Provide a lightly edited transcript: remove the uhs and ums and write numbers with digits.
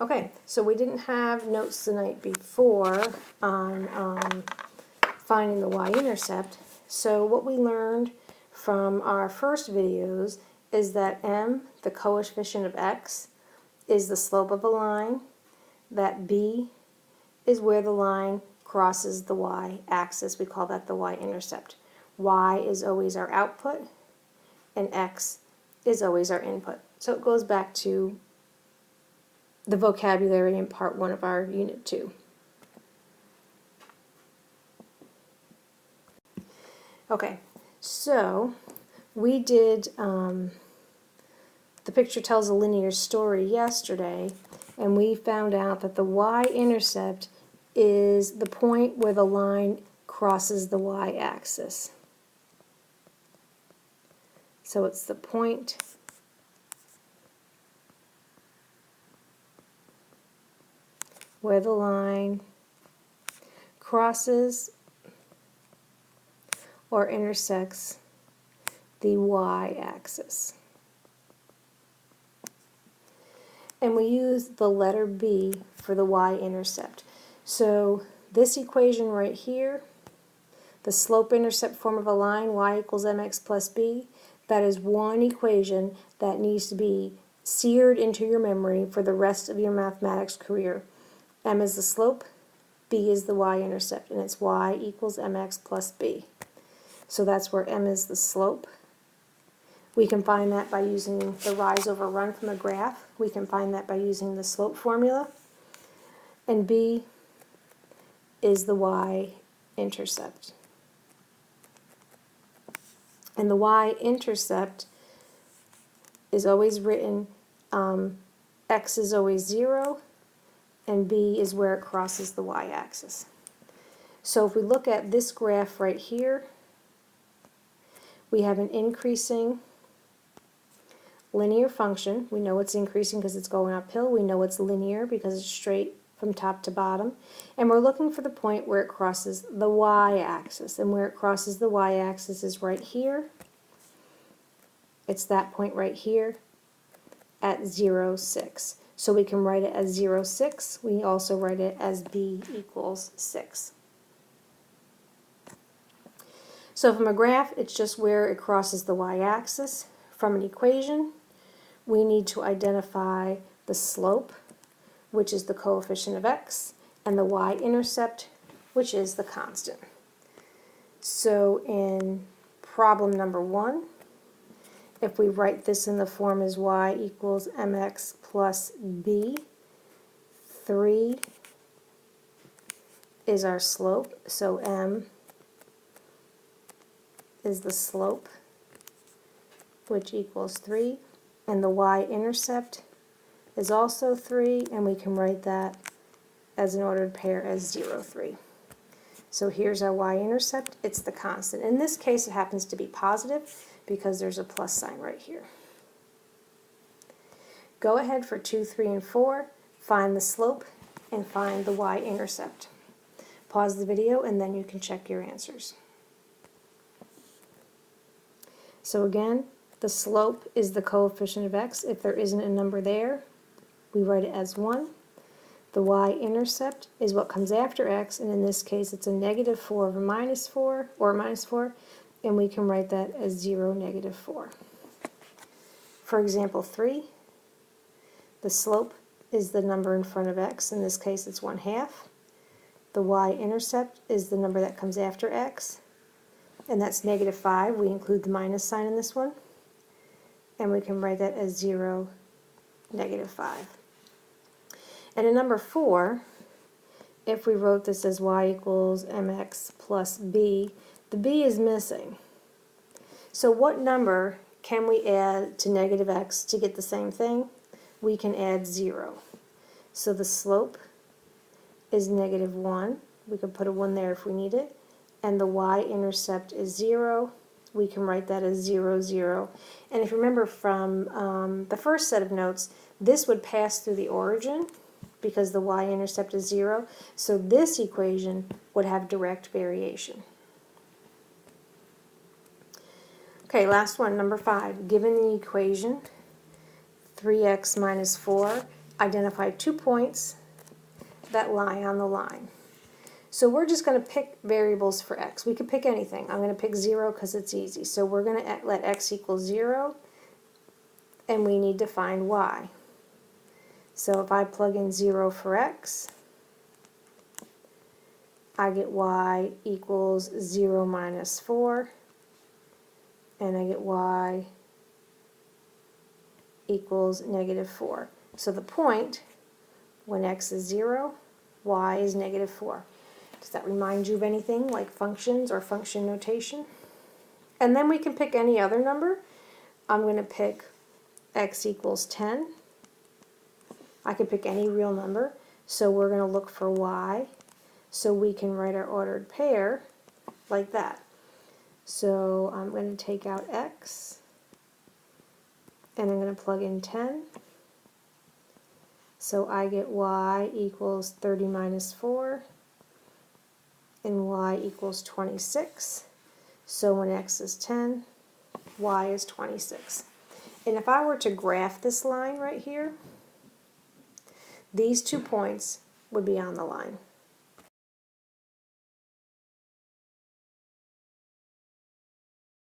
Okay, so we didn't have notes the night before on finding the y-intercept. So what we learned from our first videos is that m, the coefficient of x, is the slope of a line, that b is where the line crosses the y-axis. We call that the y-intercept. Y is always our output, and x is always our input. So it goes back to the vocabulary in part 1 of our Unit 2. Okay, so we did the picture tells a linear story yesterday, and we found out that the y-intercept is the point where the line crosses the y-axis. So it's the point where the line crosses or intersects the y-axis. And we use the letter B for the y-intercept. So this equation right here, the slope-intercept form of a line, y equals mx plus b, that is one equation that needs to be seared into your memory for the rest of your mathematics career. M is the slope, b is the y-intercept, and it's y equals mx plus b. So that's where m is the slope. We can find that by using the rise over run from a graph. We can find that by using the slope formula. And b is the y-intercept. And the y-intercept is always written, x is always 0, and b is where it crosses the y-axis. So if we look at this graph right here, we have an increasing linear function. We know it's increasing because it's going uphill. We know it's linear because it's straight from top to bottom. And we're looking for the point where it crosses the y-axis. And where it crosses the y-axis is right here. It's that point right here at 0, 6. So we can write it as 0, 6. We also write it as b equals 6. So from a graph, it's just where it crosses the y-axis. From an equation, we need to identify the slope, which is the coefficient of x, and the y-intercept, which is the constant. So in problem number 1, if we write this in the form as y equals mx plus b, 3 is our slope, so m is the slope, which equals 3, and the y-intercept is also 3, and we can write that as an ordered pair as 0, 3. So here's our y-intercept. It's the constant. In this case, it happens to be positive because there's a plus sign right here. Go ahead for 2, 3, and 4, find the slope, and find the y-intercept. Pause the video, and then you can check your answers. So again, the slope is the coefficient of x. If there isn't a number there, we write it as 1. The y-intercept is what comes after x, and in this case it's a negative 4 over minus 4, or minus 4, and we can write that as 0, negative 4. For example 3, the slope is the number in front of x. In this case it's 1/2. The y-intercept is the number that comes after x, and that's negative 5. We include the minus sign in this one, and we can write that as 0, negative 5. And in number 4, if we wrote this as y equals mx plus b, the b is missing. So what number can we add to negative x to get the same thing? We can add 0. So the slope is negative 1. We could put a 1 there if we need it. And the y-intercept is 0. We can write that as 0, 0. And if you remember from the first set of notes, this would pass through the origin because the y-intercept is 0. So this equation would have direct variation. Okay, last one, number 5. Given the equation 3x minus 4 identify 2 points that lie on the line. So we're just going to pick variables for x. We could pick anything. I'm going to pick 0 because it's easy. So we're going to let x equal 0, and we need to find y. So if I plug in 0 for x, I get y equals 0 minus 4, and I get y equals negative 4. So the point, when x is 0, y is negative 4. Does that remind you of anything like functions or function notation? And then we can pick any other number. I'm going to pick x equals 10. I could pick any real number. So we're going to look for y. So we can write our ordered pair like that. So I'm going to take out x, and I'm going to plug in 10. So I get y equals 30 minus 4, and y equals 26. So when x is 10, y is 26. And if I were to graph this line right here, these 2 points would be on the line.